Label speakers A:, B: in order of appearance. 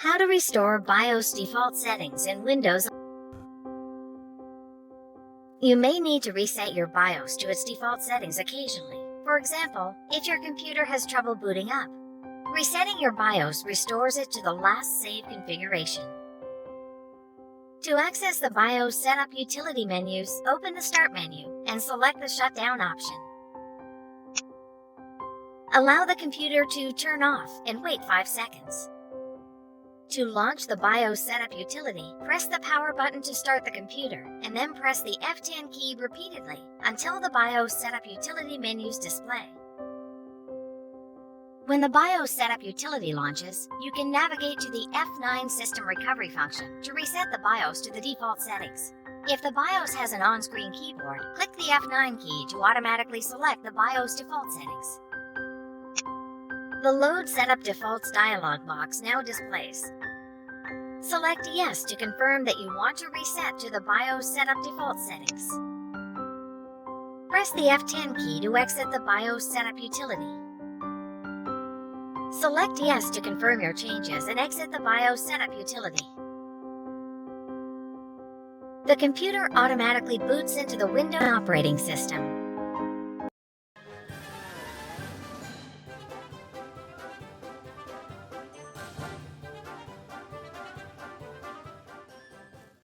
A: How to restore BIOS default settings in Windows. You may need to reset your BIOS to its default settings occasionally. For example, if your computer has trouble booting up. Resetting your BIOS restores it to the last saved configuration. To access the BIOS setup utility menus, open the Start menu and select the Shutdown option. Allow the computer to turn off and wait 5 seconds. To launch the BIOS setup utility, press the power button to start the computer, and then press the F10 key repeatedly until the BIOS setup utility menus display. When the BIOS setup utility launches, you can navigate to the F9 system recovery function to reset the BIOS to the default settings. If the BIOS has an on-screen keyboard, click the F9 key to automatically select the BIOS default settings. The Load Setup Defaults dialog box now displays. Select Yes to confirm that you want to reset to the BIOS setup default settings. Press the F10 key to exit the BIOS setup utility. Select Yes to confirm your changes and exit the BIOS setup utility. The computer automatically boots into the Windows operating system.